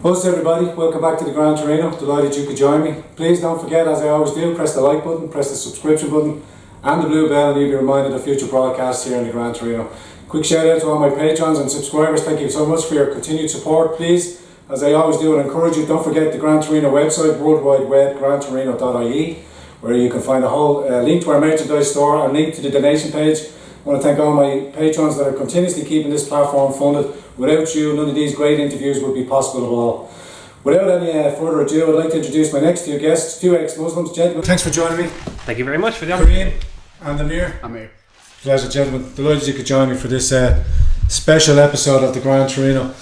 Host everybody, welcome back to the Grand Torino. Delighted you could join me. Please don't forget, as I always do, press the like button, press the subscription button and the blue bell and you'll be reminded of future broadcasts here in the Grand Torino. Quick shout out to all my patrons and subscribers. Thank you so much for your continued support. Please, as I always do, and encourage you, don't forget the Grand Torino website, World Wide Web, grandtorino.ie, where you can find a whole link to our merchandise store and link to the donation page. I want to thank all my patrons that are continuously keeping this platform funded. Without you, none of these great interviews would be possible at all. Without any further ado, I'd like to introduce my next two guests, two ex-Muslims. Gentlemen, thanks for joining me. Thank you very much for the opportunity. And Amir. Amir. Pleasure, gentlemen. Delighted you could join me for this special episode of the Grand Torino.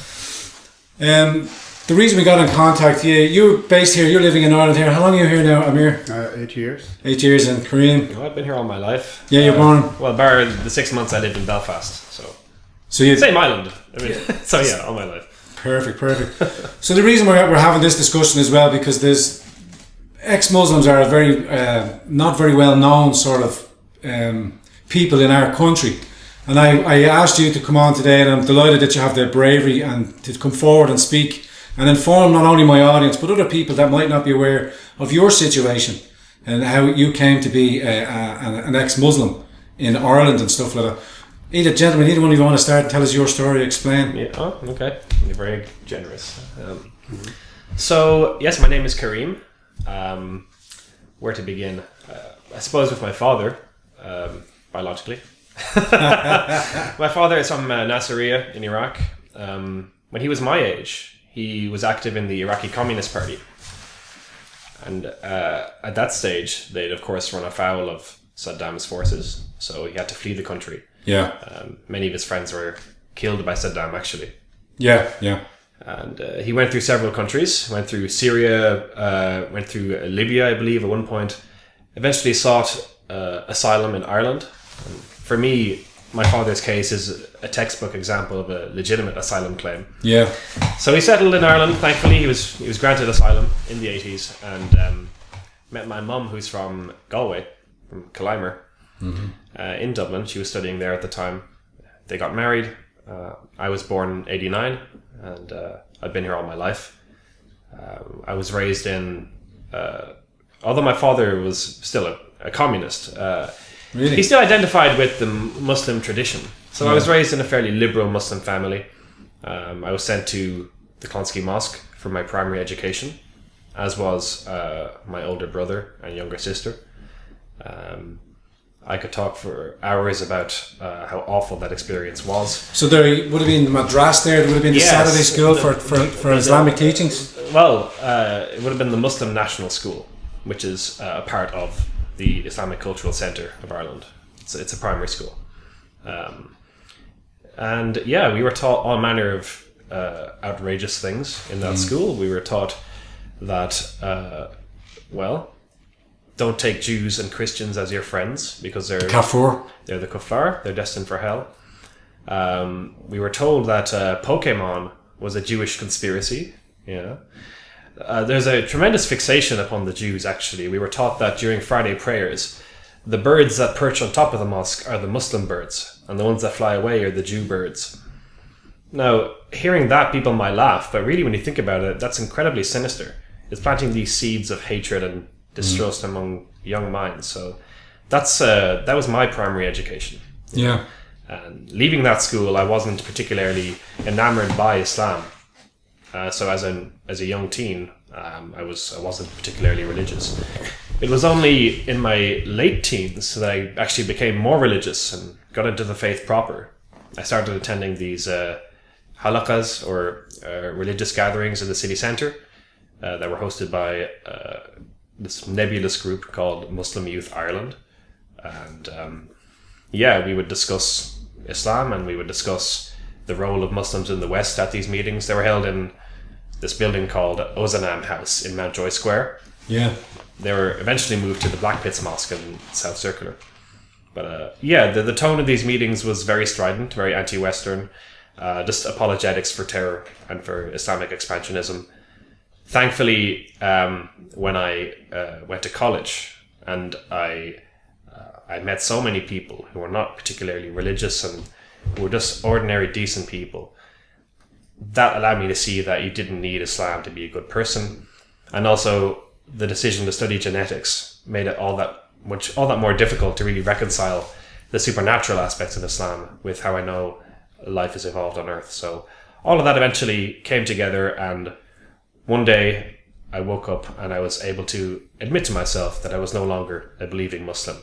The reason we got in contact, you're based here, you're living in Ireland here. How long are you here now, Amir? 8 years. 8 years, and Kareem? I've been here all my life. Yeah, you're born? Well, bar the 6 months I lived in Belfast, so you same island. I mean, so yeah, all my life. Perfect. So the reason we're having this discussion as well, because there's ex-Muslims are a very not very well known sort of people in our country, and I asked you to come on today, and I'm delighted that you have the bravery and to come forward and speak and inform not only my audience but other people that might not be aware of your situation and how you came to be an ex-Muslim in Ireland and stuff like that. Either one of you want to start and tell us your story, explain? Yeah. Oh, okay. You're very generous. So, yes, my name is Kareem. Where to begin? I suppose with my father, biologically. My father is from Nasiriyah in Iraq. When he was my age, he was active in the Iraqi Communist Party. And at that stage, they'd of course run afoul of Saddam's forces, so he had to flee the country. Yeah. Many of his friends were killed by Saddam, actually. Yeah. And he went through several countries, went through Syria, went through Libya, I believe, at one point. Eventually sought asylum in Ireland. And for me, my father's case is a textbook example of a legitimate asylum claim. Yeah. So he settled in Ireland. Thankfully, he was granted asylum in the 80s and met my mum, who's from Galway, from Killimer, in Dublin. She was studying there at the time. They got married. I was born in 89 and I've been here all my life. I was raised in... although my father was still a communist... Really? He still identified with the Muslim tradition. So I was raised in a fairly liberal Muslim family. I was sent to the Clonskeagh Mosque for my primary education, as was my older brother and younger sister. I could talk for hours about how awful that experience was. So there would have been Madras there, there would have been the Saturday school for Islamic teachings? Well, it would have been the Muslim National School, which is a part of the Islamic Cultural Centre of Ireland. It's a primary school. And yeah, we were taught all manner of outrageous things in that school. We were taught that, don't take Jews and Christians as your friends because they're Kafur. They're the kuffar, they're destined for hell. We were told that Pokemon was a Jewish conspiracy. Yeah. There's a tremendous fixation upon the Jews, actually. We were taught that during Friday prayers, the birds that perch on top of the mosque are the Muslim birds, and the ones that fly away are the Jew birds. Now, hearing that, people might laugh, but really when you think about it, that's incredibly sinister. It's planting these seeds of hatred and distrust among young minds. So that was my primary education. Yeah. And leaving that school, I wasn't particularly enamored by Islam. So as a young teen, I wasn't particularly religious. It was only in my late teens that I actually became more religious and got into the faith proper. I started attending these halakas, or religious gatherings in the city centre that were hosted by this nebulous group called Muslim Youth Ireland. And we would discuss Islam and we would discuss the role of Muslims in the West at these meetings. They were held in this building called Ozanam House in Mountjoy Square. Yeah. They were eventually moved to the Black Pits Mosque in South Circular. But the tone of these meetings was very strident, very anti-Western, just apologetics for terror and for Islamic expansionism. Thankfully, when I went to college and I met so many people who were not particularly religious and who were just ordinary, decent people, that allowed me to see that you didn't need Islam to be a good person. And also the decision to study genetics made it all that more difficult to really reconcile the supernatural aspects of Islam with how I know life has evolved on Earth. So all of that eventually came together, and one day I woke up and I was able to admit to myself that I was no longer a believing Muslim.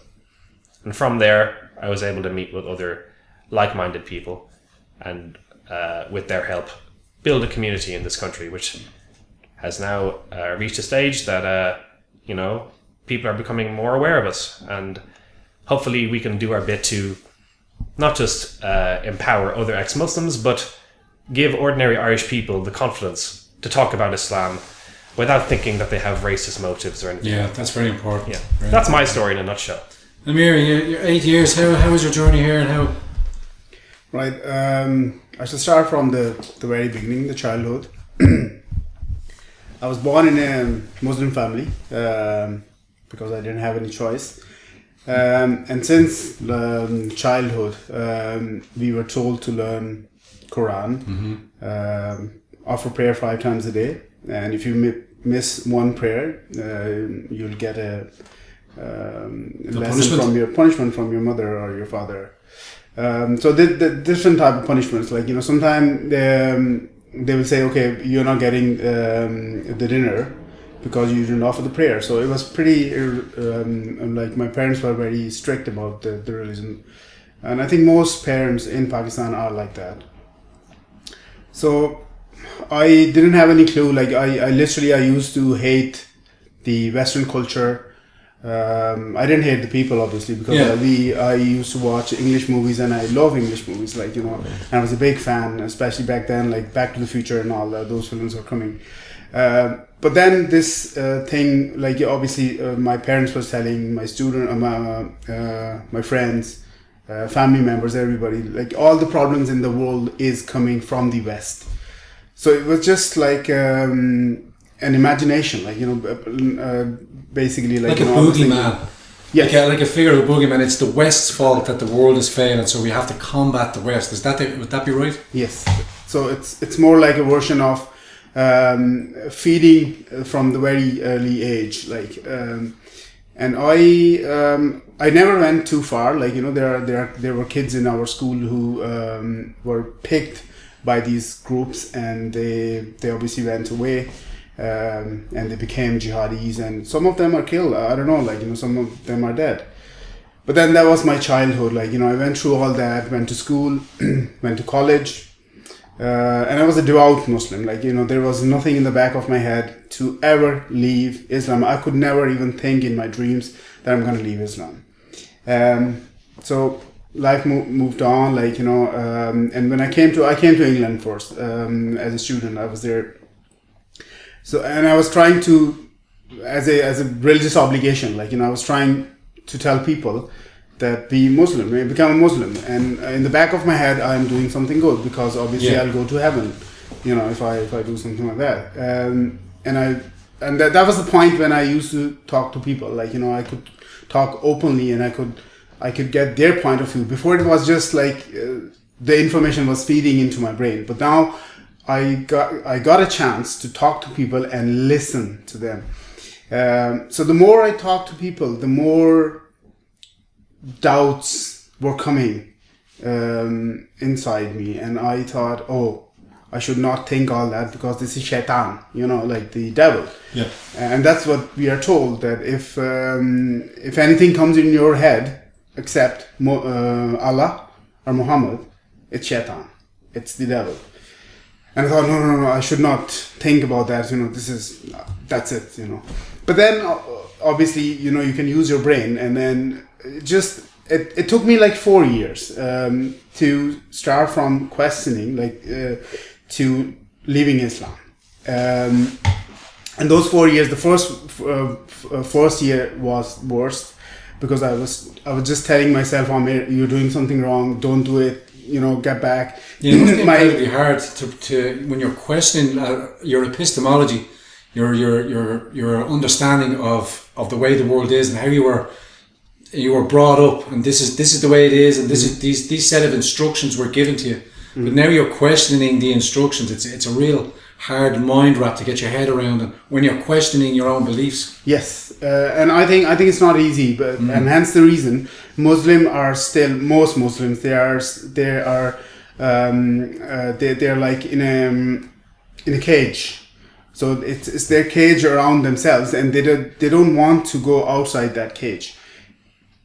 And from there, I was able to meet with other like-minded people and with their help, build a community in this country, which has now reached a stage that, people are becoming more aware of us. And hopefully we can do our bit to not just empower other ex-Muslims, but give ordinary Irish people the confidence to talk about Islam without thinking that they have racist motives or anything. Yeah, that's very important. Yeah, very that's important. my story in a nutshell. Amir, you're 8 years. How was your journey here, and how? Right. I should start from the very beginning, the childhood. I was born in a Muslim family because I didn't have any choice. And since childhood, we were told to learn Quran, offer prayer 5 times a day, and if you miss one prayer, you'll get a punishment from your mother or your father. So the different type of punishments, like sometimes they will say, okay, you're not getting the dinner because you didn't offer the prayer. So it was pretty like my parents were very strict about the religion, and I think most parents in Pakistan are like that. So I didn't have any clue. Like I used to hate the Western culture. I didn't hate the people, obviously, because I used to watch English movies, and I love English movies, and I was a big fan, especially back then, like Back to the Future and all that, those films were coming. But then this thing, like obviously my parents was telling my my friends, family members, everybody, like all the problems in the world is coming from the West. So it was just like an imagination, like basically like a boogeyman. Yes. Like a figure of a boogeyman. It's the West's fault that the world is failing, so we have to combat the West. Would that be right? Yes. So it's more like a version of feeding from the very early age, and I never went too far. Like there were kids in our school who were picked by these groups, and they obviously went away. And they became jihadis, and some of them are killed. I don't know, some of them are dead. But then that was my childhood. I went through all that, went to school, went to college, and I was a devout Muslim. There was nothing in the back of my head to ever leave Islam. I could never even think in my dreams that I'm going to leave Islam. So life moved on, and when I came to England first as a student. I was there. So, and I was trying to, as a religious obligation, I was trying to tell people that be Muslim, become a Muslim, and in the back of my head, I'm doing something good, because obviously I'll go to heaven, if I do something like that. And that was the point when I used to talk to people, I could talk openly, and I could get their point of view. Before it was just the information was feeding into my brain, but now I got a chance to talk to people and listen to them. So the more I talked to people, the more doubts were coming inside me, and I thought, I should not think all that, because this is shaitan, like the devil. Yeah. And that's what we are told, that if anything comes in your head except Allah or Muhammad, it's shaitan, it's the devil. And I thought, no, I should not think about that. That's it. But then, obviously, you can use your brain, and then it took me 4 years to start from questioning, to leaving Islam. And those 4 years, the first year was worst, because I was just telling myself, you're doing something wrong. Don't do it. Get back. It must be incredibly hard to when you're questioning your epistemology, your understanding of the way the world is, and how you were brought up, and this is the way it is, and this is these set of instructions were given to you, but now you're questioning the instructions. It's a real hard mind wrap to get your head around, and when you're questioning your own beliefs. Yes, and I think it's not easy, but and hence the reason most Muslims they're like in a cage. So it's their cage around themselves, and they don't want to go outside that cage.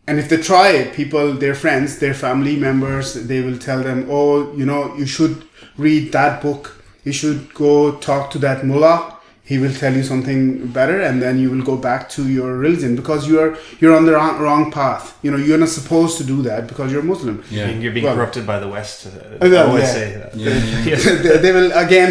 And if they try it, their friends, their family members, they will tell them, oh, you should read that book. You should go talk to that mullah. He will tell you something better, and then you will go back to your religion because you're on the wrong path. You're not supposed to do that because you're Muslim. Yeah. You're being corrupted by the West. I always say that.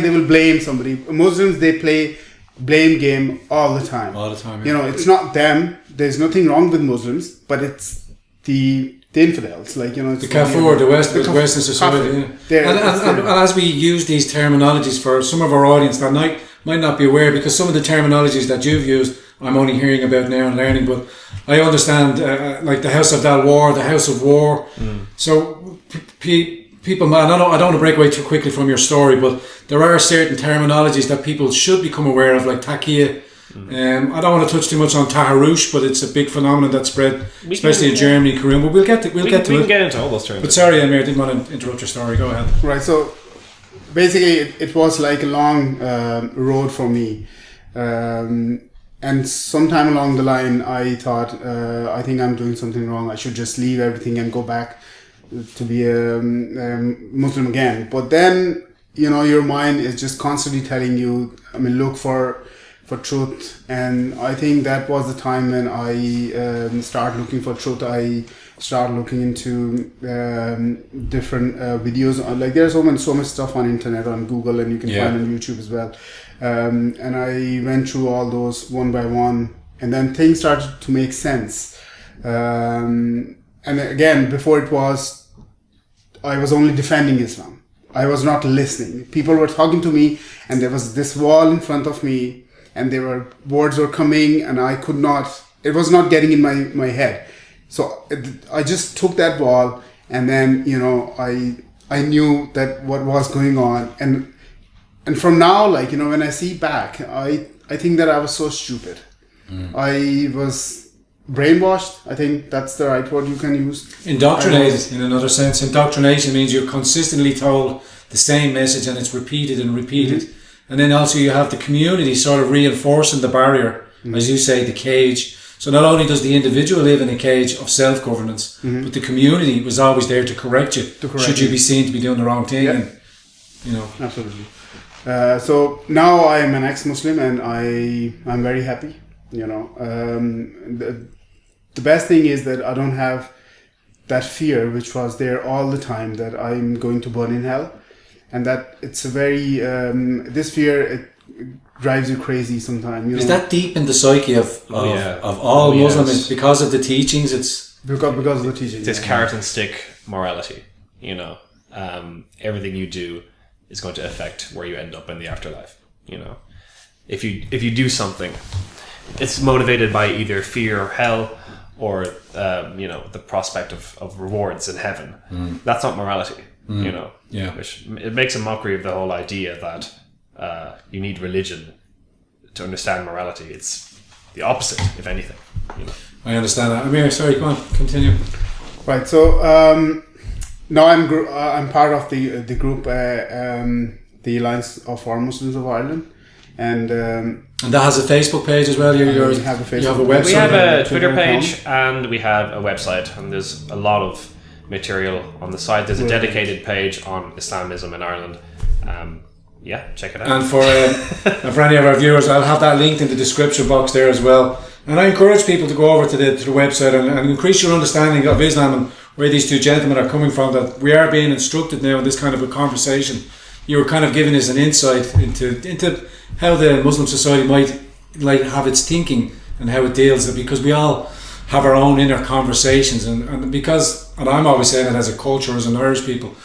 They will blame somebody. Muslims, they play blame game all the time. All the time. Yeah. It's not them. There's nothing wrong with Muslims, but it's the infidels, it's the kafir, the Western society. And as we use these terminologies for some of our audience that might not be aware, because some of the terminologies that you've used, I'm only hearing about now and learning, but I understand like the House of Dal War, the House of War. So people, I don't want to break away too quickly from your story, but there are certain terminologies that people should become aware of, like taqiyya. I don't want to touch too much on Taharush, but it's a big phenomenon that spread, especially in Germany, Korea. But we'll get to it. We can get into all those terms. But sorry, Amir, I didn't want to interrupt your story. Go ahead. Right. So basically, it was like a long road for me, and sometime along the line, I thought, I think I'm doing something wrong. I should just leave everything and go back to be a Muslim again. But then, your mind is just constantly telling you, look for truth, and I think that was the time when I started looking for truth. I started looking into different videos. Like there's so much stuff on internet, on Google, and you can find on YouTube as well. And I went through all those one by one, and then things started to make sense. And again, before I was only defending Islam. I was not listening. People were talking to me, and there was this wall in front of me, and words were coming, and it was not getting in my head. So I just took that wall, and then, I knew that what was going on. And from now, when I see back, I think that I was so stupid. I was brainwashed. I think that's the right word you can use. Indoctrinated, in another sense. Indoctrination means you're consistently told the same message, and it's repeated and repeated. And then also you have the community sort of reinforcing the barrier, as you say, the cage. So not only does the individual live in a cage of self-governance, but the community was always there to correct you, should you be seen to be doing the wrong thing. Yeah. And, Absolutely. So now I am an ex-Muslim, and I'm very happy. The best thing is that I don't have that fear which was there all the time, that I'm going to burn in hell. And that it's a very this fear, it drives you crazy sometimes. Is that deep in the psyche of all Muslims? Yes. Because of the teachings, it's because of the teachings. This carrot and stick morality. Everything you do is going to affect where you end up in the afterlife. If you do something, it's motivated by either fear of hell or the prospect of rewards in heaven. That's not morality. Which it makes a mockery of the whole idea that you need religion to understand morality. It's the opposite, if anything. I understand that. Amir, sorry, go on, continue. Right. So now I'm part of the group, the Alliance of Our Muslims of Ireland, and that has a Facebook page as well. You have a website. We have a Twitter page and we have a website, and there's a lot of material on the site. There's a dedicated page on Islamism in Ireland. Check it out. And for any of our viewers, I'll have that linked in the description box there as well. And I encourage people to go over to the website and increase your understanding of Islam and where these two gentlemen are coming from, that we are being instructed now in this kind of a conversation. You were kind of giving us an insight into how the Muslim society might have its thinking and how it deals, because we all have our own inner conversations, and I'm always saying it as a culture, as an Irish people,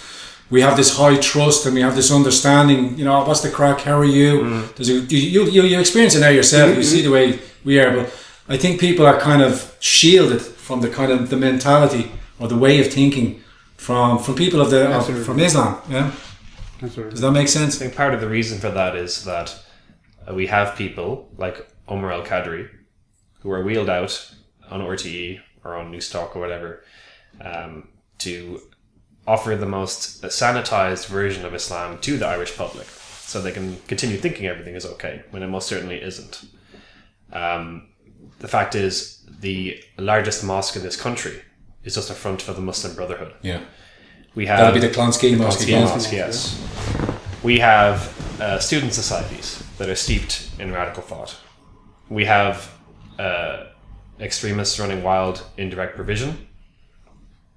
we have this high trust and we have this understanding, what's the crack, how are you? You experience it now yourself, you see the way we are, but I think people are kind of shielded from the kind of the mentality or the way of thinking from people from Islam. Yeah, does that make sense? I think part of the reason for that is that we have people like Omar al-Qadri who are wheeled out on RTE or on Newstalk or whatever to offer the most sanitized version of Islam to the Irish public, so they can continue thinking everything is okay when it most certainly isn't. The fact is, the largest mosque in this country is just a front for the Muslim Brotherhood. Yeah, we have that'll be the Clonskeagh Mosque. Yes. We have student societies that are steeped in radical thought. We have extremists running wild in direct provision.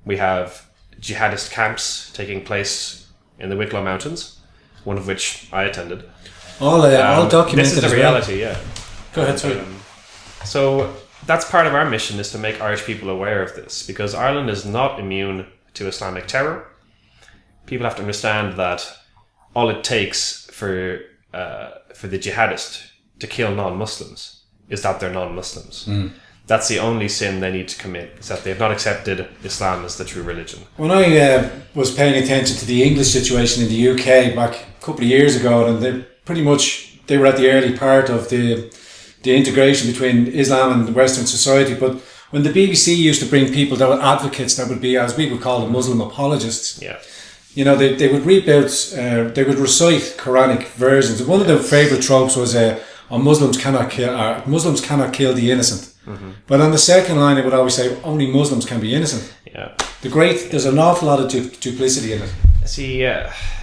We have jihadist camps taking place in the Wicklow Mountains, one of which I attended. All documented. This is the reality, yeah. Go ahead, sorry. So that's part of our mission, is to make Irish people aware of this, because Ireland is not immune to Islamic terror. People have to understand that all it takes for the jihadist to kill non-Muslims is that they're non-Muslims. That's the only sin they need to commit, is that they've not accepted Islam as the true religion. When I was paying attention to the English situation in the UK back a couple of years ago, and they were at the early part of the integration between Islam and Western society, but when the BBC used to bring people that were advocates, that would be, as we would call them, Muslim apologists. Yeah. You know, they would read out, they would recite Quranic versions. One of their favourite tropes was Muslims cannot kill the innocent. Mm-hmm. But on the second line, it would always say only Muslims can be innocent. Yeah. There's an awful lot of duplicity in it. See,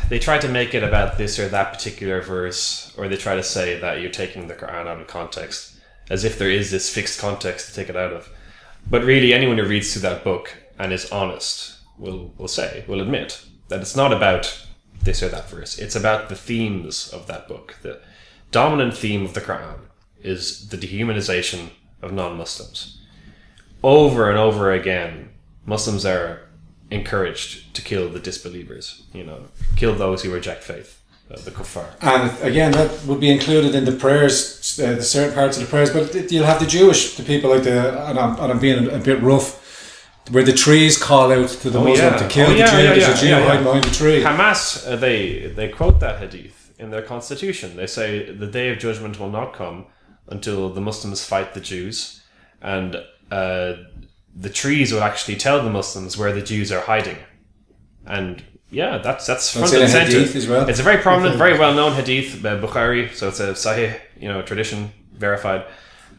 they try to make it about this or that particular verse, or they try to say that you're taking the Quran out of context, as if there is this fixed context to take it out of. But really, anyone who reads through that book and is honest will admit that it's not about this or that verse. It's about the themes of that book. The dominant theme of the Quran is the dehumanization of non-Muslims. Over and over again, Muslims are encouraged to kill the disbelievers, kill those who reject faith, the kuffar. And again, that would be included in the prayers, the certain parts of the prayers, but you'll have the people like and I'm being a bit rough, where the trees call out to the Muslim to kill the Jew. There's a Jew hiding behind the tree. Hamas, they quote that hadith in their constitution. They say the day of judgment will not come until the Muslims fight the Jews, and the trees will actually tell the Muslims where the Jews are hiding. And yeah, that's front and center as well. It's a very prominent, very well known hadith, Bukhari, so it's a sahih, tradition, verified.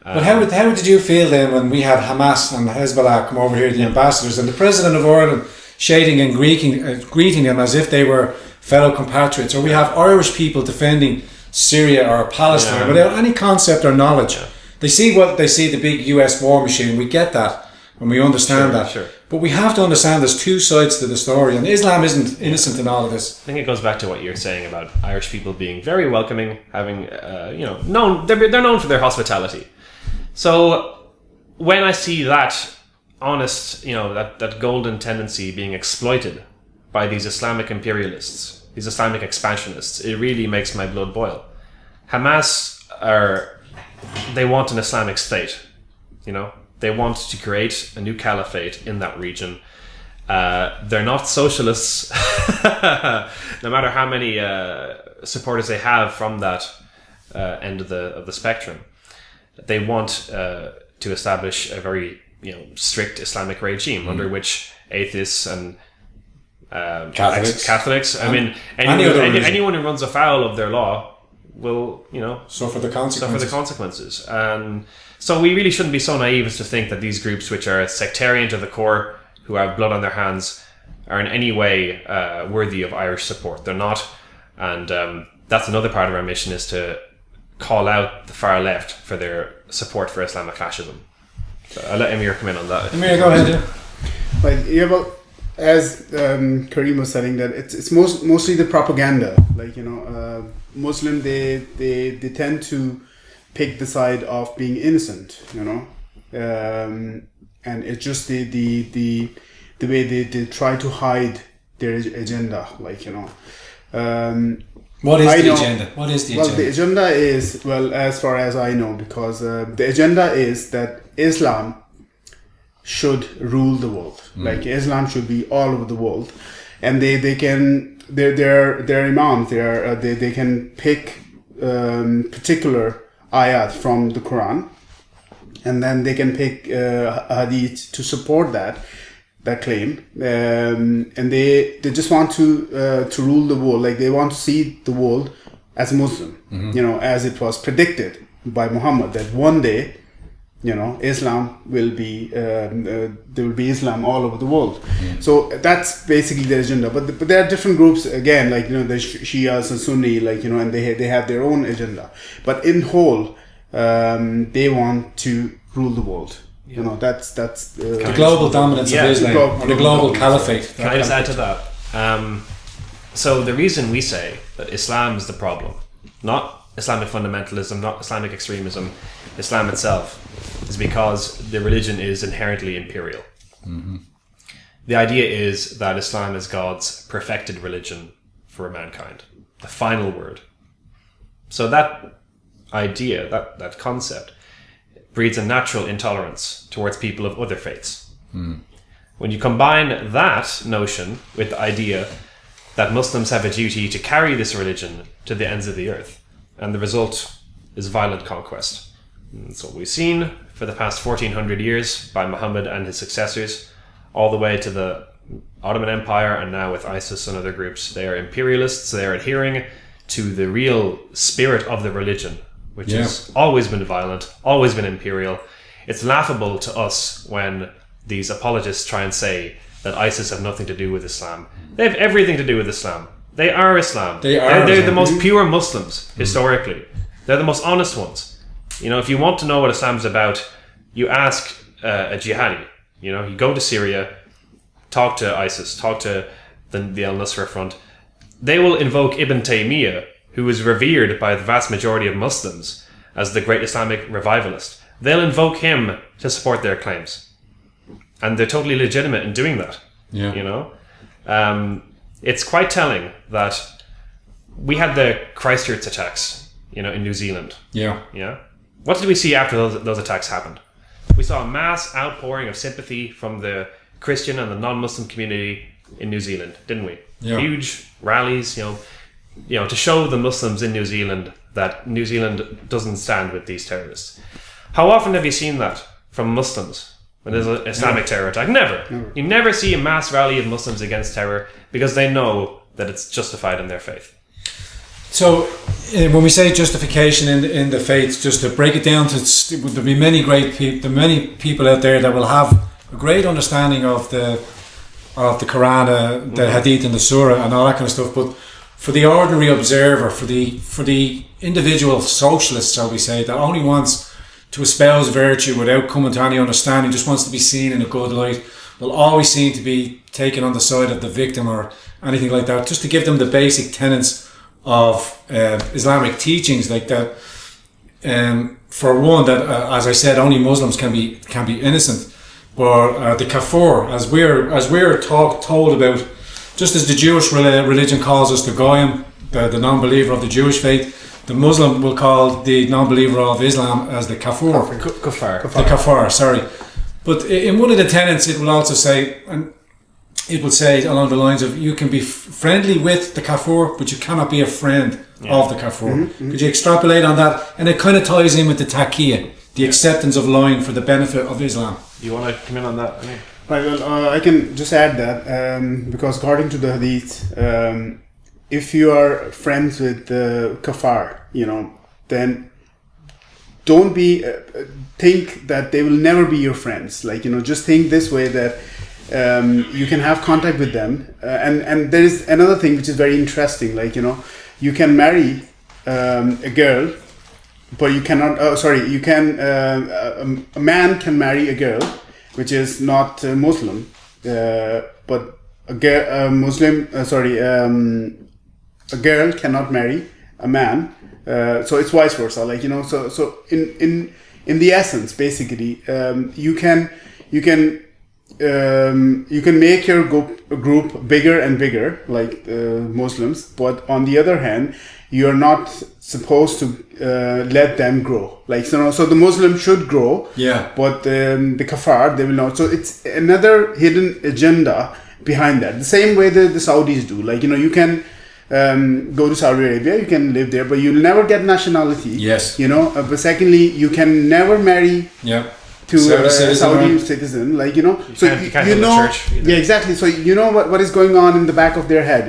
But how did you feel then when we had Hamas and Hezbollah come over here, the ambassadors, and the President of Ireland shading and greeting them as if they were fellow compatriots, or we have Irish people defending Syria or Palestine without any concept or knowledge? Yeah. They see the big US war machine. We get that and we understand that. Sure. But we have to understand there's two sides to the story, and Islam isn't innocent in all of this. I think it goes back to what you're saying about Irish people being very welcoming, having they're known for their hospitality. So when I see that honest, that golden tendency being exploited by these Islamic imperialists, these Islamic expansionists, it really makes my blood boil. Hamas they want an Islamic state, They want to create a new caliphate in that region. They're not socialists, no matter how many supporters they have from that end of the spectrum. They want to establish a very strict Islamic regime under which atheists and Catholics. I mean, anyone who runs afoul of their law will, suffer the consequences. And so we really shouldn't be so naive as to think that these groups, which are sectarian to the core, who have blood on their hands, are in any way worthy of Irish support. They're not. And that's another part of our mission, is to call out the far left for their support for Islamic fascism. So I'll let Emir come in on that. Emir, go ahead. Well, as Karim was saying, that it's mostly the propaganda. Muslim, they tend to pick the side of being innocent, and it's just the way they try to hide their agenda, What is the agenda? Well, the agenda is, as far as I know, because the agenda is that Islam should rule the world. Like Islam should be all over the world, and they can their imams they can pick particular ayat from the Quran, and then they can pick hadith to support that claim, and they just want to rule the world. Like they want to see the world as Muslim, as it was predicted by Muhammad, that one day, Islam will be there will be Islam all over the world. So that's basically their agenda. But there are different groups again, like the Shias and Sunni, and they have their own agenda. But in whole, they want to rule the world. That's the global dominance of Islam, or the global caliphate. Can I just add to that? So the reason we say that Islam is the problem, not Islamic fundamentalism, not Islamic extremism, Islam itself, is because the religion is inherently imperial. The idea is that Islam is God's perfected religion for mankind, the final word. So that idea, that concept, breeds a natural intolerance towards people of other faiths. When you combine that notion with the idea that Muslims have a duty to carry this religion to the ends of the earth, and the result is violent conquest. That's what we've seen for the past 1400 years by Muhammad and his successors, all the way to the Ottoman Empire, and now with ISIS and other groups. They are imperialists. They are adhering to the real spirit of the religion, which has always been violent, always been imperial. It's laughable to us when these apologists try and say that ISIS have nothing to do with Islam. They have everything to do with Islam. They are Islam. They're the most pure Muslims, historically. They're the most honest ones. If you want to know what Islam is about, you ask a jihadi. You go to Syria, talk to ISIS, talk to the al-Nusra Front. They will invoke Ibn Taymiyyah, who is revered by the vast majority of Muslims as the great Islamic revivalist. They'll invoke him to support their claims. And they're totally legitimate in doing that. It's quite telling that we had the Christchurch attacks, in New Zealand. What did we see after those attacks happened? We saw a mass outpouring of sympathy from the Christian and the non-Muslim community in New Zealand, didn't we? Huge rallies, to show the Muslims in New Zealand that New Zealand doesn't stand with these terrorists. How often have you seen that from Muslims when there's an Islamic terror attack? Never. You never see a mass rally of Muslims against terror because they know that it's justified in their faith. So when we say justification in the faith, just to break it down, there'll be many people out there that will have a great understanding of the Quran, the Hadith and the Surah and all that kind of stuff, but for the ordinary observer, for the individual socialist, shall we say, that only wants to espouse virtue without coming to any understanding, just wants to be seen in a good light, will always seem to be taken on the side of the victim or anything like that, just to give them the basic tenets of Islamic teachings like that. For one, that as I said, only Muslims can be innocent, but the kafir, as we're told about, just as the Jewish religion calls us the goyim, the non-believer of the Jewish faith, the Muslim will call the non-believer of Islam as the kafir. The kafir, sorry. But in one of the tenets, it will also say, and it will say along the lines of, you can be friendly with the kafir, but you cannot be a friend of the kafir. Could you extrapolate on that? And it kind of ties in with the taqiyya, the acceptance of lying for the benefit of Islam. You want to come in on that? Right, well, I can just add that because according to the hadith, if you are friends with the kafar, then don't think that they will never be your friends. Just think this way, that you can have contact with them. And there is another thing which is very interesting. You can marry a girl, but you cannot. A man can marry a girl which is not Muslim, but a girl cannot marry a man. So it's vice versa. So in the essence, basically, you can you can make your group bigger and bigger, like Muslims, but on the other hand, you're not supposed to let them grow. Like, so the Muslim should grow, but the kafar, they will not. So it's another hidden agenda behind that. The same way the Saudis do. Like, you can go to Saudi Arabia, you can live there, but you'll never get nationality. Yes. But secondly, you can never marry to a Saudi citizen, like, so you can't go to church either. Yeah, exactly. So you know what is going on in the back of their head,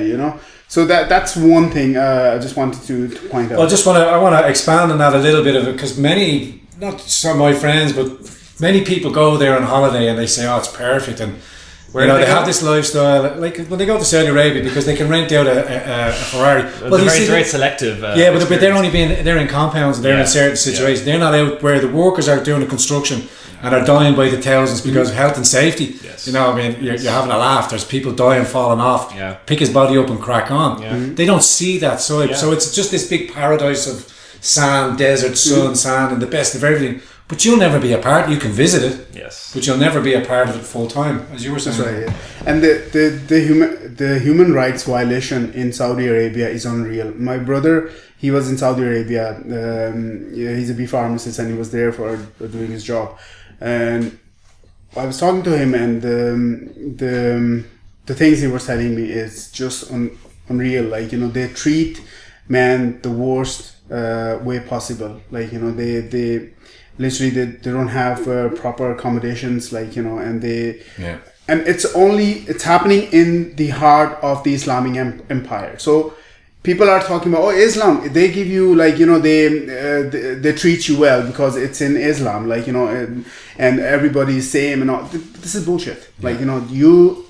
So that's one thing I just wanted to point out. Well, I want to expand on that a little bit of it, because many, not some of my friends, but many people go there on holiday and they say, "Oh, it's perfect," and they have this lifestyle, like when they go to Saudi Arabia, because they can rent out a Ferrari. Well, it's very selective. But they're in compounds, they're in certain situations. They're not out where the workers are doing the construction and are dying by the thousands because of health and safety. Yes. You're having a laugh. There's people dying, falling off. Yeah. Pick his body up and crack on. Yeah. They don't see that side. Yeah. So it's just this big paradise of sand, desert, sun, sand, and the best of everything. But you'll never be a part. You can visit it. Yes. But you'll never be a part of it full time, as you were saying. That's right. Yeah. And the human rights violation in Saudi Arabia is unreal. My brother, he was in Saudi Arabia. He's a bee pharmacist, and he was there for doing his job. And I was talking to him, and the things he was telling me is just unreal. Like, they treat man the worst way possible. Like, they literally they don't have proper accommodations, like, and and it's happening in the heart of the Islamic empire. So people are talking about, Islam, they give you, like, they treat you well because it's in Islam, like, and everybody's same and all. This is bullshit. Like, you've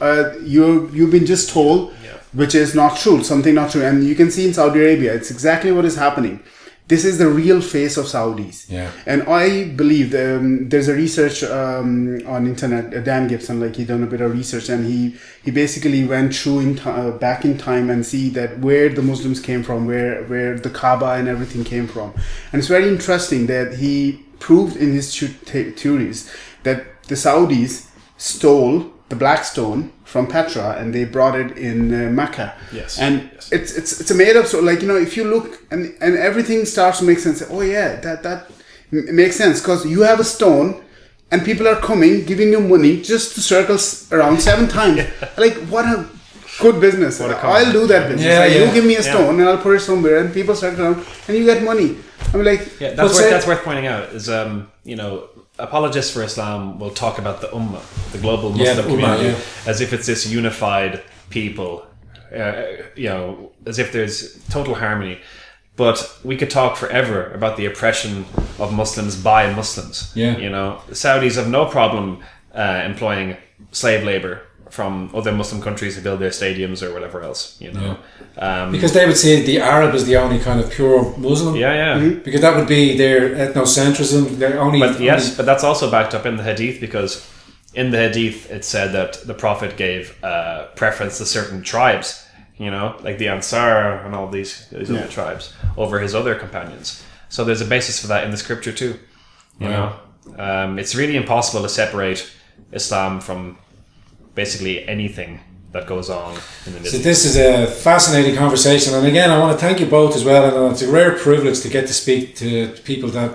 been just told, which is not true, something not true. And you can see in Saudi Arabia, it's exactly what is happening. This is the real face of Saudis. Yeah. And I believe there's a research on internet, Dan Gibson, like, he done a bit of research, and he basically went through back in time and see that where the Muslims came from, where the Kaaba and everything came from. And it's very interesting that he proved in his theories that the Saudis stole the black stone from Petra and they brought it in Mecca. Yes. And it's a made up, so, like, if you look and everything starts to make sense. Oh yeah, that makes sense, because you have a stone and people are coming giving you money just to circle around 7 times. Like, what a good business. I'll do that business. You give me a stone and I'll put it somewhere and people circle around and you get money. I'm like, that's worth pointing out is apologists for Islam will talk about the Ummah, the global Muslim community, as if it's this unified people, as if there's total harmony. But we could talk forever about the oppression of Muslims by Muslims. Yeah. The Saudis have no problem employing slave labor from other Muslim countries to build their stadiums or whatever else, because they would say the Arab is the only kind of pure Muslim. Because that would be their ethnocentrism. They're only. But that's also backed up in the Hadith, because in the Hadith it said that the Prophet gave preference to certain tribes, like the Ansar and all these other tribes over his other companions. So there's a basis for that in the scripture too. It's really impossible to separate Islam from basically anything that goes on in the Middle East. So this is a fascinating conversation, and again I want to thank you both as well, and it's a rare privilege to get to speak to people that,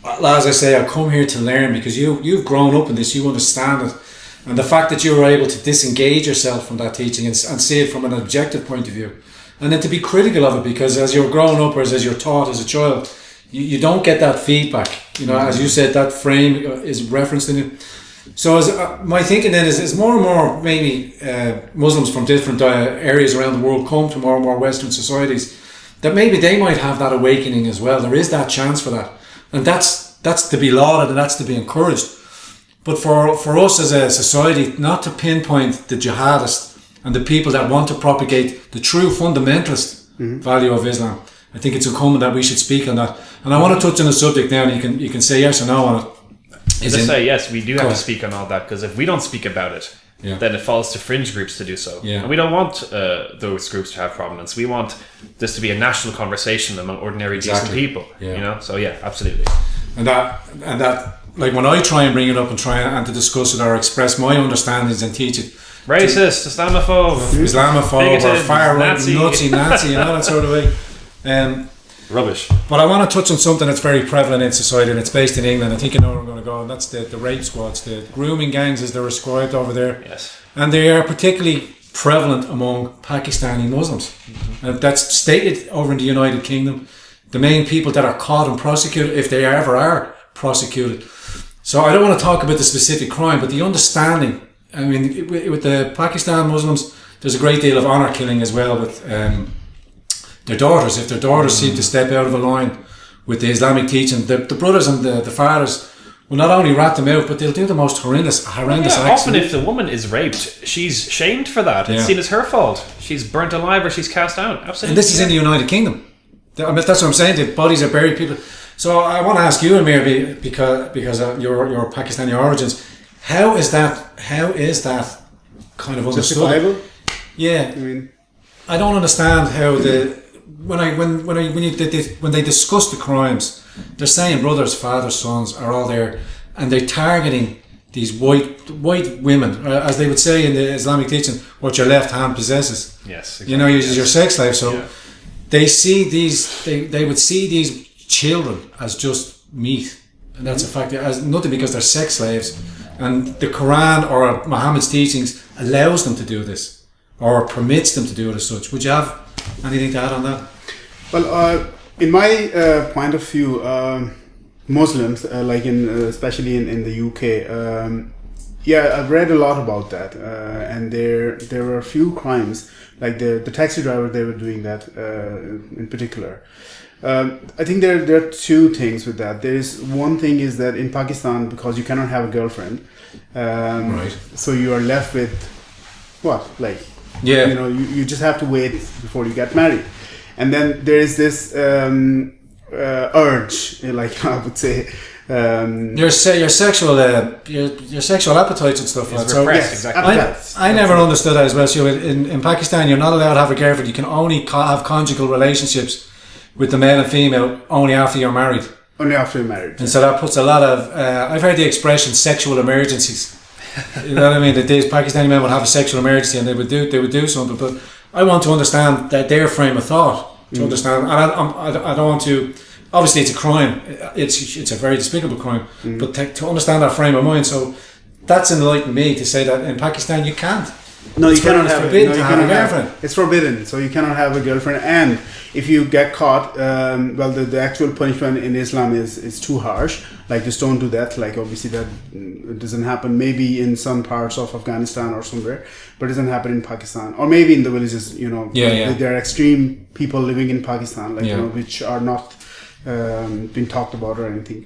as I say, I come here to learn, because you've grown up in this, you understand it, and the fact that you were able to disengage yourself from that teaching and see it from an objective point of view, and then to be critical of it, because as you're growing up or as you're taught as a child, you don't get that feedback, as you said, that frame is referenced in it. So my thinking then is more and more maybe Muslims from different areas around the world come to more and more Western societies, that maybe they might have that awakening as well. There is that chance for that, and that's to be lauded and that's to be encouraged. But for us as a society, not to pinpoint the jihadists and the people that want to propagate the true fundamentalist value of Islam, I think it's incumbent that we should speak on that. And I want to touch on the subject now, and you can say yes or no on it. Yes, we do have to speak on all that, because if we don't speak about it, then it falls to fringe groups to do so. And we don't want those groups to have prominence. We want this to be a national conversation among ordinary decent people. So absolutely. And that like when I try and bring it up and try and to discuss it or express my understandings and teach it, Racist, Islamophobe, or bigoted, far right, Nazi. Nazi, that sort of way. Rubbish. But I want to touch on something that's very prevalent in society, and it's based in England. I think you know where I'm going to go, and that's the rape squads, the grooming gangs as they're described over there. Yes. And they are particularly prevalent among Pakistani Muslims. And that's stated over in the United Kingdom. The main people that are caught and prosecuted, if they ever are prosecuted. So I don't want to talk about the specific crime, but the understanding. I mean, with the Pakistan Muslims, there's a great deal of honour killing as well with their daughters. If their daughters seem to step out of a line with the Islamic teaching, the brothers and the fathers will not only rat them out, but they'll do the most horrendous acts. Often if the woman is raped, she's shamed for that. It's seen as her fault. She's burnt alive or she's cast out. Absolutely. And this is in the United Kingdom. I mean, that's what I'm saying. The bodies are buried. People. So I want to ask you, Amir, because of your Pakistani origins, how is that kind of understood? Justifiable? Yeah. I mean, I don't understand how when they discuss the crimes, they're saying brothers, fathers, sons are all there, and they're targeting these white women, as they would say in the Islamic teaching, what your left hand possesses. Yes. Exactly. You know, you're your sex slave. So they see they would see these children as just meat, and that's a fact. As nothing because they're sex slaves, and the Quran or Muhammad's teachings allows them to do this, or permits them to do it as such. Would you have anything to add on that? Well, in my point of view, Muslims, like especially in the UK, I've read a lot about that, and there were a few crimes, like the taxi driver. They were doing that in particular. I think there are two things with that. There is one thing is that in Pakistan, because you cannot have a girlfriend, Right. so you are left with what, like, Yeah. you know, you just have to wait before you get married. And then there is this urge, like I would say, Your sexual appetites and stuff. It's So repressed, yes, exactly. appetites. I never understood that as well. So in Pakistan, you're not allowed to have a girlfriend. You can only have conjugal relationships with the male and female only after you're married. Only after you're married. And so that puts a lot of. I've heard the expression "sexual emergencies." You know what I mean? That these Pakistani men would have a sexual emergency and they would do something. But I want to understand that their frame of thought. To understand, and I don't want to. Obviously, it's a crime. It's a very despicable crime. But to understand that frame of mind, so that's enlightened me to say that in Pakistan you can't. No, It's you cannot have forbidden it. No, to you have a cannot girlfriend. It's forbidden. So you cannot have a girlfriend. And if you get caught, the actual punishment in Islam is too harsh. Like, just don't do that. Like, obviously that doesn't happen. Maybe in some parts of Afghanistan or somewhere, but it doesn't happen in Pakistan. Or maybe in the villages. You know, there are extreme people living in Pakistan, like you know, which are not been talked about or anything.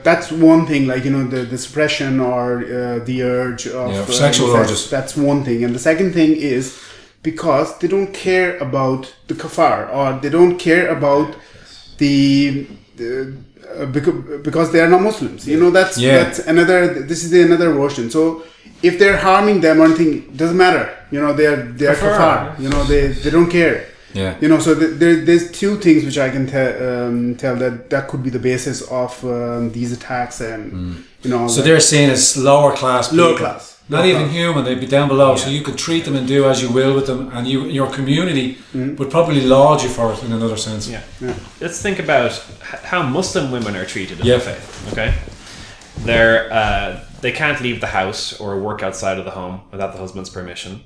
That's one thing, like, you know, the suppression or the urge of sexual urges. That's one thing. And the second thing is because they don't care about the kafar, or they don't care about because they are not Muslims. You know, that's another. This is another version. So if they're harming them or anything, it doesn't matter. You know, they are kafar. You know, they don't care. Yeah. You know, so there's two things which I can tell that could be the basis of these attacks, and you know. So they're seen as lower class people. Lower class. Not even human, they'd be down below. So you could treat them and do as you will with them, and your community would probably laud you for it in another sense. Yeah. Let's think about how Muslim women are treated in the faith. Okay, they can't leave the house or work outside of the home without the husband's permission.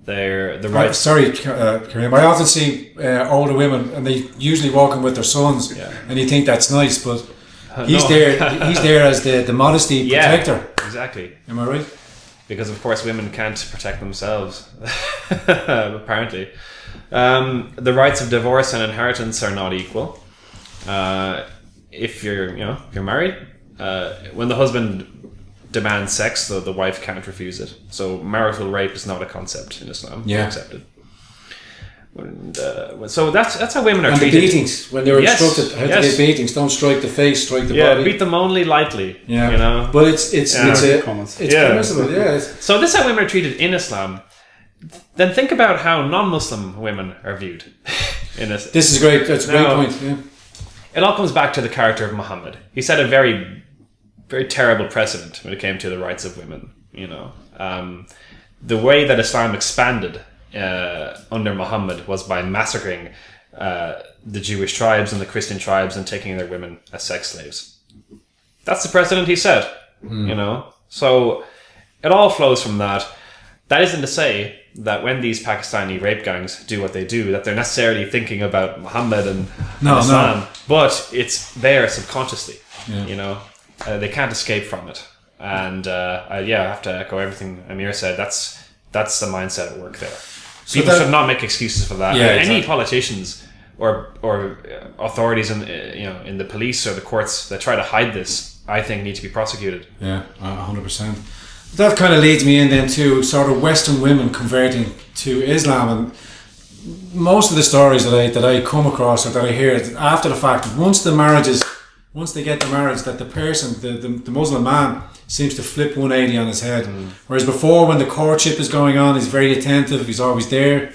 They're the right. Sorry, Kareem. I often see older women, and they usually walking with their sons, and you think that's nice, but he's there as the modesty protector. Exactly. Am I right? Because of course women can't protect themselves, apparently. The rights of divorce and inheritance are not equal. If you're married, when the husband demands sex, the wife can't refuse it. So marital rape is not a concept in Islam. Yeah. Accepted. And, so that's how women are and treated. The beatings, when they were instructed how to get beatings, don't strike the face, strike the body. Beat them only lightly. Yeah, you know. But it's permissible. Yeah. So this is how women are treated in Islam. Then think about how non-Muslim women are viewed in this. This is great. That's a great point. Yeah. It all comes back to the character of Muhammad. He set a very very terrible precedent when it came to the rights of women. You know, the way that Islam expanded under Muhammad was by massacring the Jewish tribes and the Christian tribes and taking their women as sex slaves. That's the precedent he set. You know, so it all flows from that. That isn't to say that when these Pakistani rape gangs do what they do, that they're necessarily thinking about Muhammad and Islam, but it's there subconsciously. You know, they can't escape from it. And I have to echo everything Amir said. That's the mindset at work there. So people should not make excuses for that. Any politicians or authorities in the police or the courts that try to hide this, I think, need to be prosecuted. Yeah, 100%. That kind of leads me in then to sort of Western women converting to Islam, and most of the stories that I come across or that I hear after the fact, once they get the marriage, that the person, the Muslim man, seems to flip 180 on his head. Whereas before, when the courtship is going on, he's very attentive, he's always there.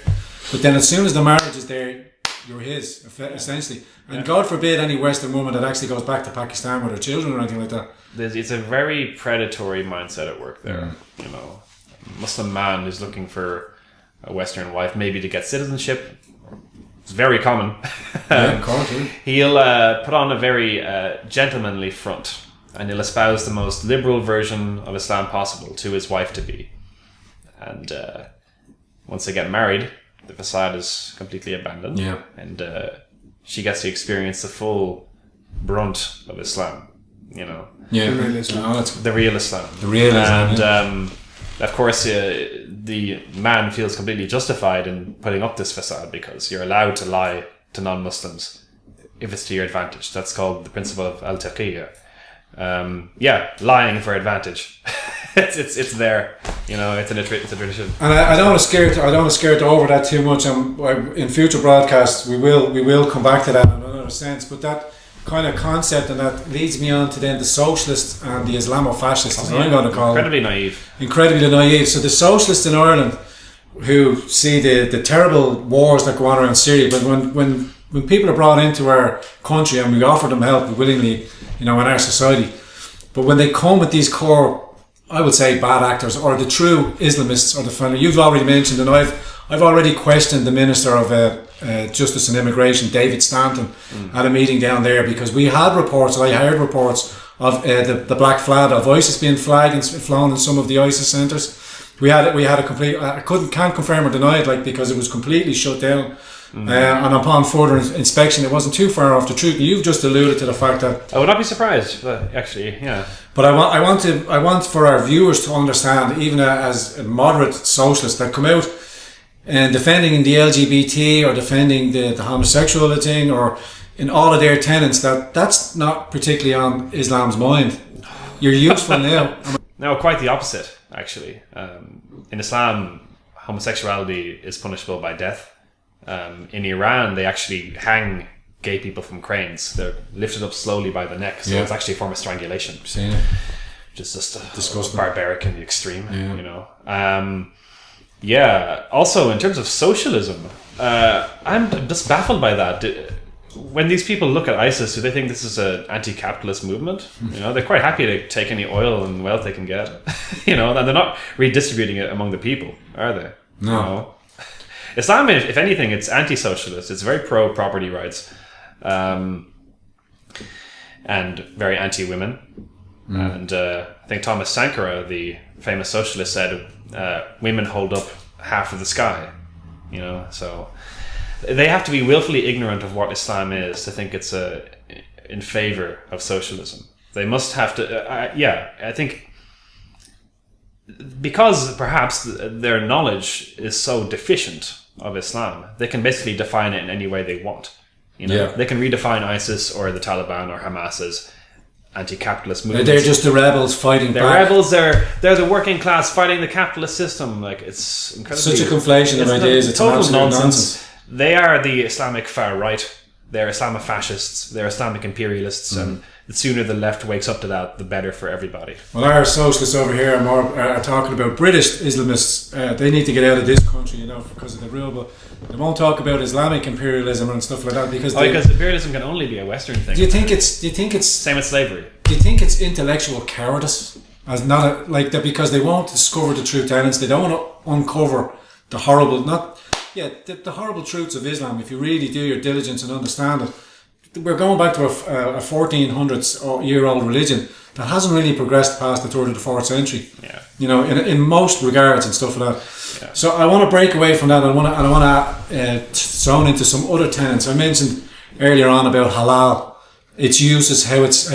But then as soon as the marriage is there, you're his, essentially. And God forbid any Western woman that actually goes back to Pakistan with her children or anything like that. It's a very predatory mindset at work there. You know, a Muslim man who's looking for a Western wife, maybe to get citizenship. It's very common. He'll put on a very gentlemanly front, and he'll espouse the most liberal version of Islam possible to his wife-to-be. And once they get married, the facade is completely abandoned. And she gets to experience the full brunt of Islam, you know. The real Islam. The real Islam. And of course, the man feels completely justified in putting up this facade because you're allowed to lie to non-Muslims if it's to your advantage. That's called the principle of al-taqiyya. Lying for advantage. it's there, you know. It's a tradition. And I don't want to scare it over that too much. In future broadcasts, we will come back to that in another sense. But that kind of concept, and that leads me on to then the socialists and the Islamofascists, as I'm going to call them. Incredibly naive. So the socialists in Ireland, who see the terrible wars that go on around Syria, but when people are brought into our country and we offer them help willingly, you know, in our society, but when they come with these core, I would say, bad actors, or the true Islamists, or the family you've already mentioned, and I've already questioned the Minister of Justice and Immigration, David Stanton, at a meeting down there, because I heard reports of the black flag of ISIS being flagged and flown in some of the ISIS centres. We had a complete, can't confirm or deny it, because it was completely shut down. And upon further inspection, it wasn't too far off the truth. And you've just alluded to the fact that I would not be surprised, but actually, yeah. But I want for our viewers to understand, even as a moderate socialists that come out and defending the LGBT or defending the homosexual thing, or in all of their tenets, that's not particularly on Islam's mind. You're useful now. No, quite the opposite, actually. In Islam, homosexuality is punishable by death. In Iran, they actually hang gay people from cranes. They're lifted up slowly by the neck, so it's actually a form of strangulation. Which is just disgusting, barbaric in the extreme, you know. Also, in terms of socialism, I'm just baffled by that. When these people look at ISIS, do they think this is an anti-capitalist movement? You know, they're quite happy to take any oil and wealth they can get. You know, and they're not redistributing it among the people, are they? No. You know? Islam, if anything, it's anti-socialist. It's very pro-property rights, and very anti-women. And I think Thomas Sankara, the famous socialist, said women hold up half of the sky. You know, so they have to be willfully ignorant of what Islam is to think it's in favor of socialism. They must have to. I think. Because perhaps their knowledge is so deficient of Islam, they can basically define it in any way they want. You know, they can redefine ISIS or the Taliban or Hamas as anti-capitalist movements. They're just the rebels fighting back. They're rebels. They're the working class fighting the capitalist system. Like, it's incredibly such a conflation of ideas. It's total nonsense. They are the Islamic far right. They're Islamofascists. They're Islamic imperialists, and the sooner the left wakes up to that, the better for everybody. Well, our socialists over here are talking about British Islamists. They need to get out of this country, you know, because of the rule. But they won't talk about Islamic imperialism and stuff like that because imperialism can only be a Western thing. Do you think it's same with slavery? do you think it's intellectual cowardice, as not like that, because they won't discover the true tenets? They don't want to uncover the horrible, the horrible truths of Islam. If you really do your diligence and understand it, we're going back to a 1400s year old religion that hasn't really progressed past the third or the fourth century. Yeah. You know, in most regards and stuff like that. Yeah. So I want to break away from that. I want to zone into some other tenets. I mentioned earlier on about halal. Its uses, how it's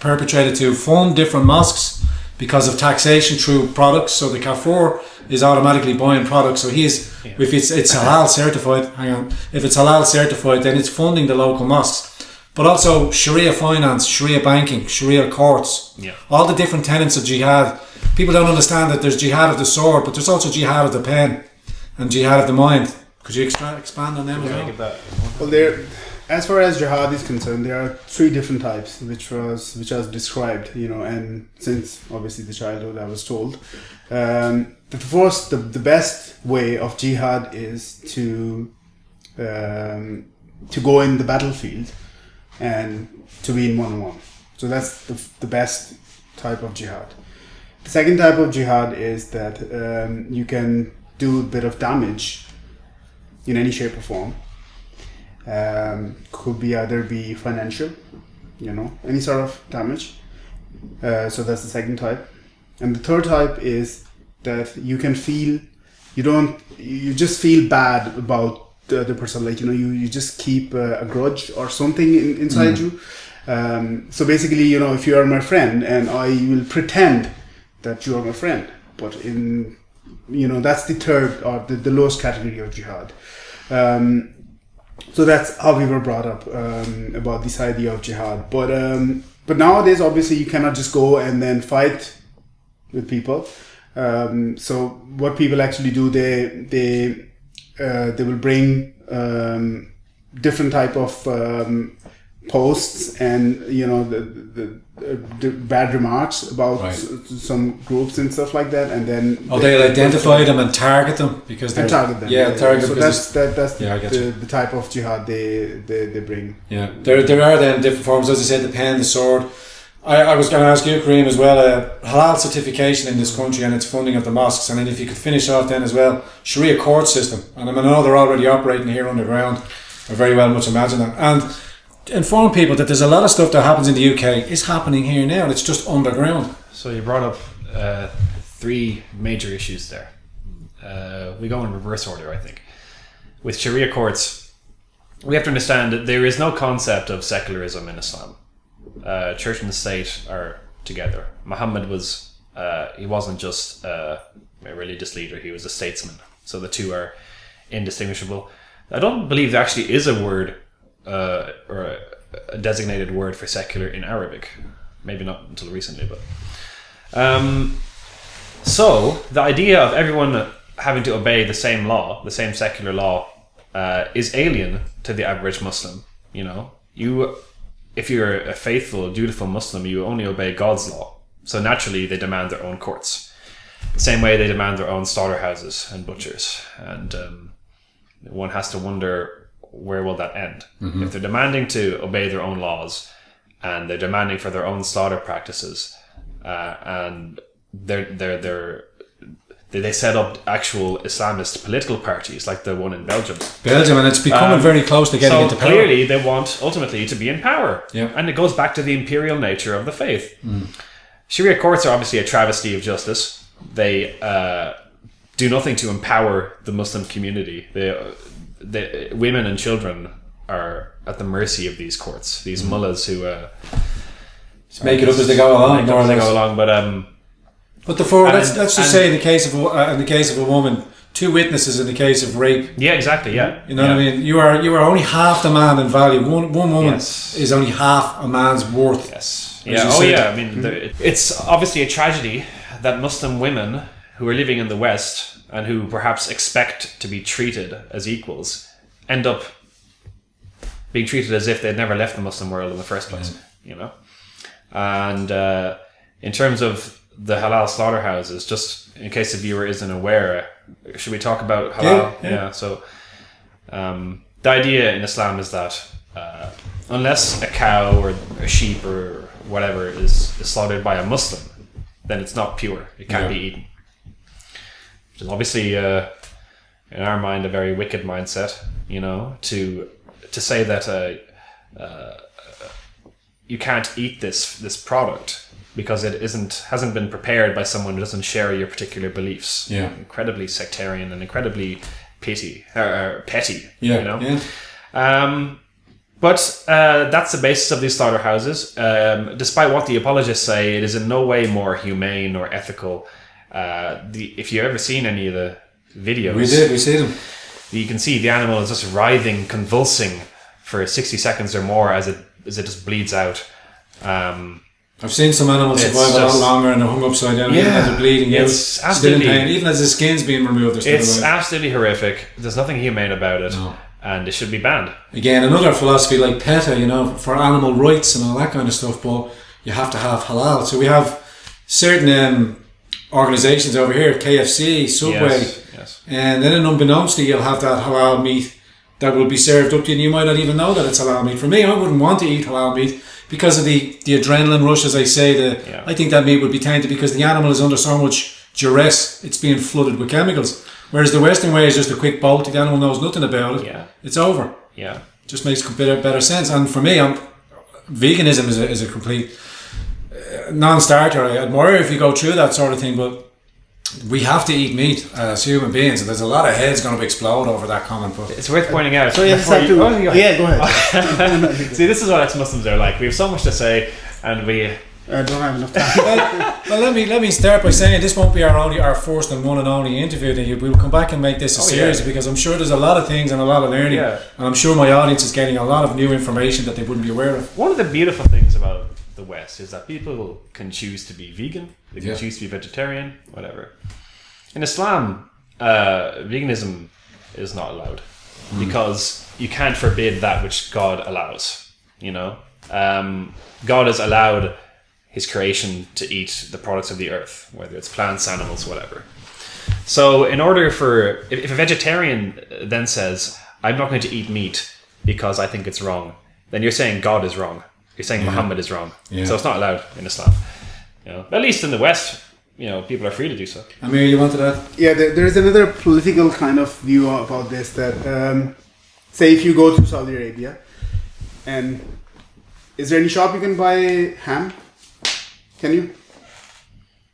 perpetrated to fund different mosques because of taxation through products. So the kafir is automatically buying products. So if it's halal certified, if it's halal certified, then it's funding the local mosques. But also Sharia finance, Sharia banking, Sharia courts, all the different tenets of jihad. People don't understand that there's jihad of the sword, but there's also jihad of the pen and jihad of the mind. Could you expand on them as well? Well, as far as jihad is concerned, there are 3 different types, which was described, you know, and since obviously the childhood I was told, the best way of jihad is to go in the battlefield and to be in 1-on-1. So that's the best type of jihad. The second type of jihad is that you can do a bit of damage in any shape or form. Could either be financial, you know, any sort of damage. So that's the second type. And the third type is that you can feel, you just feel bad about the other person, like, you know, you just keep a grudge or something inside you. So basically, you know, if you are my friend and I will pretend that you are my friend, but that's the third or the lowest category of jihad. So that's how we were brought up about this idea of jihad. But nowadays, obviously, you cannot just go and then fight with people. So what people actually do, they will bring different type of posts and, you know, the bad remarks about some groups and stuff like that, and then they'll identify them and target them because they target them. Target so them. That's the type of jihad they bring. Yeah, there are then different forms, as I said, the pen, the sword. I was going to ask you, Kareem, as well, halal certification in this country and its funding of the mosques, and then if you could finish off then as well, Sharia court system, and I know they're already operating here underground. I very well much imagine that, and inform people that there's a lot of stuff that happens in the UK is happening here now, and it's just underground. So you brought up 3 major issues there. We go in reverse order, I think. With Sharia courts, we have to understand that there is no concept of secularism in Islam. Church and state are together. Muhammad was, he wasn't just a religious leader, he was a statesman. So the two are indistinguishable. I don't believe there actually is a word or a designated word for secular in Arabic. Maybe not until recently, but so the idea of everyone having to obey the same law, the same secular law, is alien to the average Muslim. You know, if you're a faithful, dutiful Muslim, you only obey God's law. So naturally, they demand their own courts. The same way they demand their own slaughterhouses and butchers. And one has to wonder, where will that end? Mm-hmm. If they're demanding to obey their own laws and they're demanding for their own slaughter practices, and they set up actual Islamist political parties like the one in Belgium. And it's becoming very close to getting into power. So clearly they want ultimately to be in power. Yeah. And it goes back to the imperial nature of the faith. Sharia courts are obviously a travesty of justice. They do nothing to empower the Muslim community. The women and children are at the mercy of these courts. These mullahs who make it up as they go along. But let's just say in the case of a woman, 2 witnesses in the case of rape. Yeah, exactly. Yeah, you know what I mean. You are only half the man in value. One woman is only half a man's worth. Yes. Yeah. Oh yeah. I mean, it's obviously a tragedy that Muslim women who are living in the West and who perhaps expect to be treated as equals end up being treated as if they'd never left the Muslim world in the first place. You know, and in terms of the halal slaughterhouses, just in case the viewer isn't aware, should we talk about halal? Yeah. So the idea in Islam is that unless a cow or a sheep or whatever is slaughtered by a Muslim, then it's not pure. It can't be eaten. Which is obviously, in our mind, a very wicked mindset. To say that you can't eat this product because it hasn't been prepared by someone who doesn't share your particular beliefs. Yeah. Incredibly sectarian and incredibly petty. But that's the basis of these slaughterhouses. Despite what the apologists say, it is in no way more humane or ethical. If you've ever seen any of the videos, we see them. You can see the animal is just writhing, convulsing for 60 seconds or more as it just bleeds out. I've seen some animals survive a lot longer and they're hung upside down, even as they're bleeding out, still in pain, even as the skin's being removed. It's absolutely horrific. There's nothing humane about it, and it should be banned. Again, another philosophy like PETA, for animal rights and all that kind of stuff, but you have to have halal. So we have certain organisations over here, KFC, Subway, yes. And then unbeknownst to you, you'll have that halal meat that will be served up to you, and you might not even know that it's halal meat. For me, I wouldn't want to eat halal meat because of the adrenaline rush, as I say. I think that meat would be tainted because the animal is under so much duress, it's being flooded with chemicals. Whereas the Western way is just a quick bolt, the animal knows nothing about it, it's over. Yeah. Just makes better sense. And for me, veganism is a complete non-starter. I admire if you go through that sort of thing, but we have to eat meat as human beings, and there's a lot of heads going to explode over that comment. But it's worth pointing out. So you have to. Go ahead. See, this is what ex-Muslims are like. We have so much to say, and we don't have enough time. well, let me start by saying this won't be our first and one and only interview. We'll come back and make this a series because I'm sure there's a lot of things and a lot of learning, and I'm sure my audience is getting a lot of new information that they wouldn't be aware of. One of the beautiful things about the West is that people can choose to be vegan, they can choose to be vegetarian, whatever. In Islam, veganism is not allowed because you can't forbid that which God allows. God has allowed his creation to eat the products of the earth, whether it's plants, animals, whatever. So in order for, if a vegetarian then says, I'm not going to eat meat because I think it's wrong, then you're saying God is wrong. You're saying Muhammad is wrong. Yeah. So it's not allowed in Islam. At least in the West, people are free to do so. Amir, you wanted that? Yeah, there is another political kind of view about this that, say if you go to Saudi Arabia, and is there any shop you can buy ham? Can you?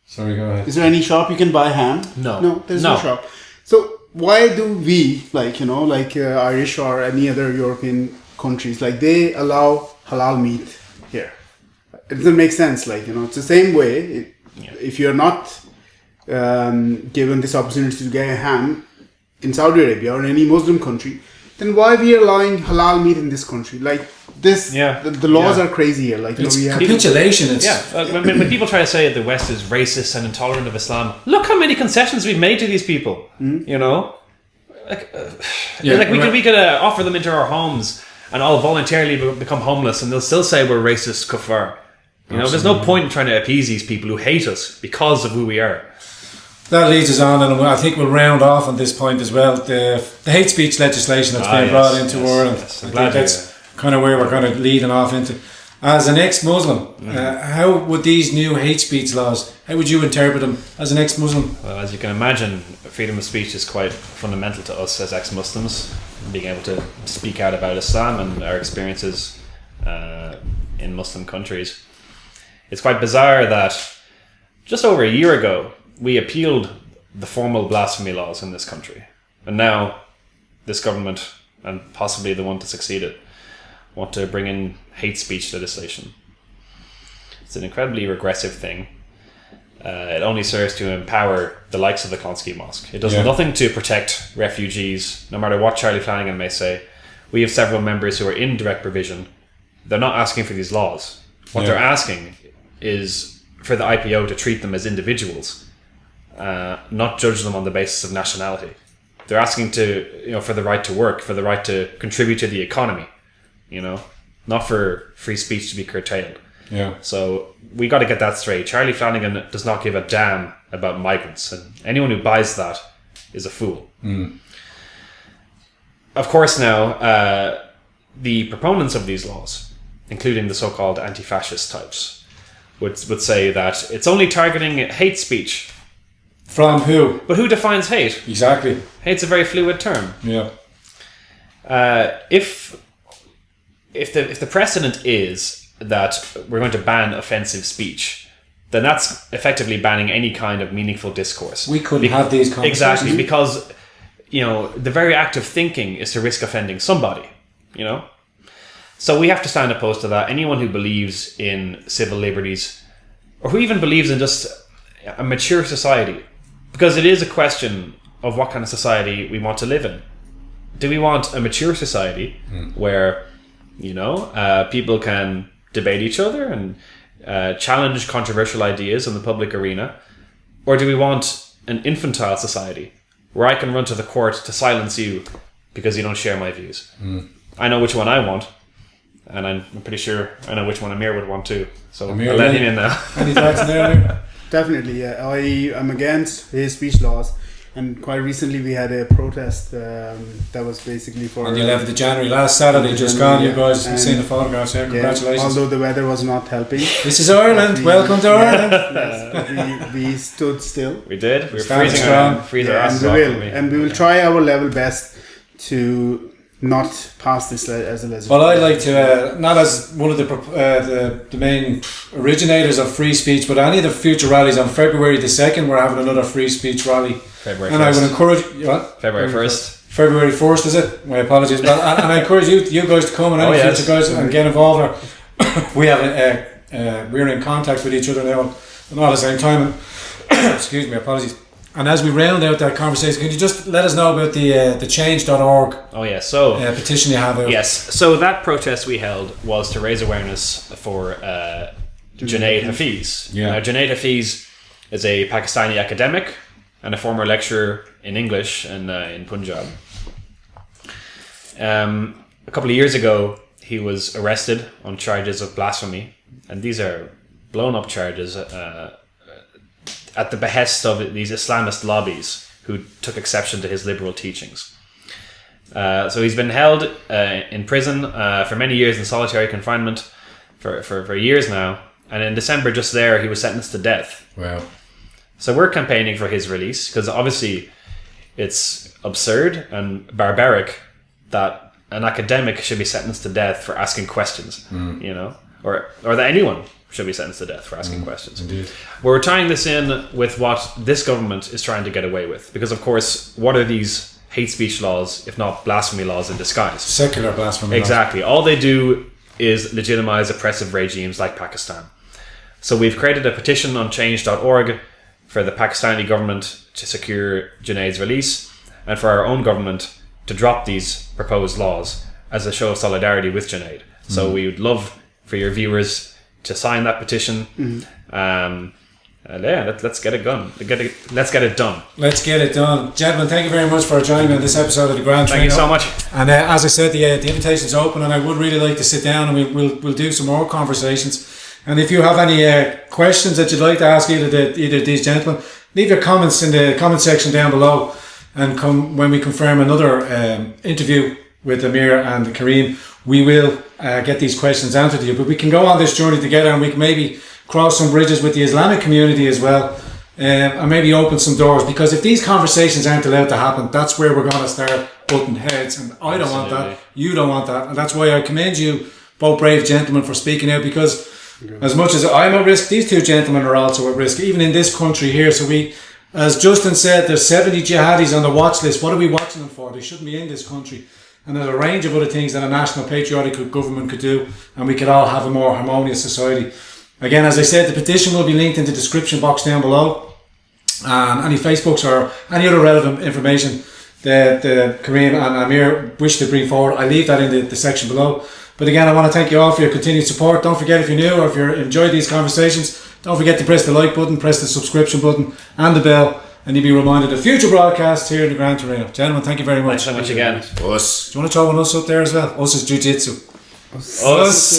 Sorry, go ahead. Is there any shop you can buy ham? No, there's no shop. So why do we, Irish or any other European countries, they allow halal meat here? It doesn't make sense. It's the same way. If you're not given this opportunity to get a ham in Saudi Arabia or any Muslim country, then why are we allowing halal meat in this country? The laws are crazy here. It's capitulation. When people try to say the West is racist and intolerant of Islam, look how many concessions we've made to these people. We could offer them into our homes and all voluntarily become homeless, and they'll still say we're racist kuffar. There's no point in trying to appease these people who hate us because of who we are. That leads us on, and I think we'll round off on this point as well. The hate speech legislation that's been brought into Ireland. I think that's kind of where we're kind of leading off into. As an ex-Muslim, how would these new hate speech laws, how would you interpret them as an ex-Muslim? Well, as you can imagine, freedom of speech is quite fundamental to us as ex-Muslims, being able to speak out about Islam and our experiences in Muslim countries. It's quite bizarre that just over a year ago, we appealed the formal blasphemy laws in this country. And now this government, and possibly the one to succeed it, want to bring in hate speech legislation. It's an incredibly regressive thing. It only serves to empower the likes of the Klonsky Mosque. It does nothing to protect refugees, no matter what Charlie Flanagan may say. We have several members who are in direct provision. They're not asking for these laws. What they're asking is for the IPO to treat them as individuals, not judge them on the basis of nationality. They're asking for the right to work, for the right to contribute to the economy, not for free speech to be curtailed. Yeah. So we got to get that straight. Charlie Flanagan does not give a damn about migrants, and anyone who buys that is a fool. Of course, now the proponents of these laws, including the so-called anti-fascist types, would say that it's only targeting hate speech. From who? But who defines hate? Exactly. Hate's a very fluid term. Yeah. If the precedent is that we're going to ban offensive speech, then that's effectively banning any kind of meaningful discourse. We couldn't have these conversations. Exactly, because the very act of thinking is to risk offending somebody. So we have to stand opposed to that. Anyone who believes in civil liberties, or who even believes in just a mature society, because it is a question of what kind of society we want to live in. Do we want a mature society where, people can debate each other and challenge controversial ideas in the public arena? Or do we want an infantile society where I can run to the court to silence you because you don't share my views? I know which one I want, and I'm pretty sure I know which one Amir would want too. So Amir, I'll let him in now. Any thoughts there, Amir? Definitely, yeah. I am against hate speech laws, and quite recently we had a protest that was basically for... On the 11th of January, last Saturday, just gone, you guys have seen the photographs here, congratulations. Although the weather was not helping. This is Ireland, welcome to Ireland. Yes, we stood still. We did, we were Standing freezing strong. our asses off. And we will try our level best to not pass this as a legislation. Well, I'd like to, not as one of the main originators of free speech, but any of the future rallies on February the 2nd, we're having another free speech rally. February 1st. And I would encourage... What? February 1st. February 1st, is it? My apologies. But, and I encourage you guys to come and any future guys and get involved. We have we're in contact with each other now and all at the same time. And excuse me, apologies. And as we round out that conversation, can you just let us know about the change.org petition you have out? Yes, so that protest we held was to raise awareness for Junaid Hafiz. Yeah. Now, Junaid Hafiz is a Pakistani academic and a former lecturer in English and in Punjab. A couple of years ago, he was arrested on charges of blasphemy, and these are blown up charges at the behest of these Islamist lobbies who took exception to his liberal teachings. So he's been held in prison for many years in solitary confinement for years now, and in December just there he was sentenced to death. Wow. So we're campaigning for his release because obviously it's absurd and barbaric that an academic should be sentenced to death for asking questions, or that anyone should be sentenced to death for asking questions. Indeed. We're tying this in with what this government is trying to get away with, because of course, what are these hate speech laws if not blasphemy laws in disguise? Secular blasphemy Exactly. All they do is legitimize oppressive regimes like Pakistan. So we've created a petition on change.org for the Pakistani government to secure Junaid's release, and for our own government to drop these proposed laws as a show of solidarity with Junaid. So we would love for your viewers to sign that petition. Let's get it done. Let's get it done. Let's get it done. Gentlemen, thank you very much for joining me on this episode of the Grand Torino. Thank you so much. And as I said, the invitation's open, and I would really like to sit down and we'll do some more conversations. And if you have any questions that you'd like to ask either of these gentlemen, leave your comments in the comment section down below, and come when we confirm another interview with Amir and Kareem, we will get these questions answered to you. But we can go on this journey together, and we can maybe cross some bridges with the Islamic community as well, and maybe open some doors, because if these conversations aren't allowed to happen, that's where we're going to start butting heads, and I don't want that, you don't want that, and that's why I commend you, both brave gentlemen, for speaking out, because as much as I'm at risk, these two gentlemen are also at risk, even in this country here. So we, as Justin said, there's 70 jihadis on the watch list. What are we watching them for? They shouldn't be in this country. And there's a range of other things that a national patriotic government could do, and we could all have a more harmonious society. Again, as I said, the petition will be linked in the description box down below, and any Facebooks or any other relevant information that Kareem and Amir wish to bring forward, I leave that in the section below. But again, I want to thank you all for your continued support. Don't forget, if you're new or if you enjoyed these conversations, don't forget to press the like button, press the subscription button and the bell, and you'll be reminded of future broadcasts here in the Grand Torino. Gentlemen, thank you very much. Thanks so much again. Us. Do you want to throw one us up there as well? Us is jiu-jitsu. Us.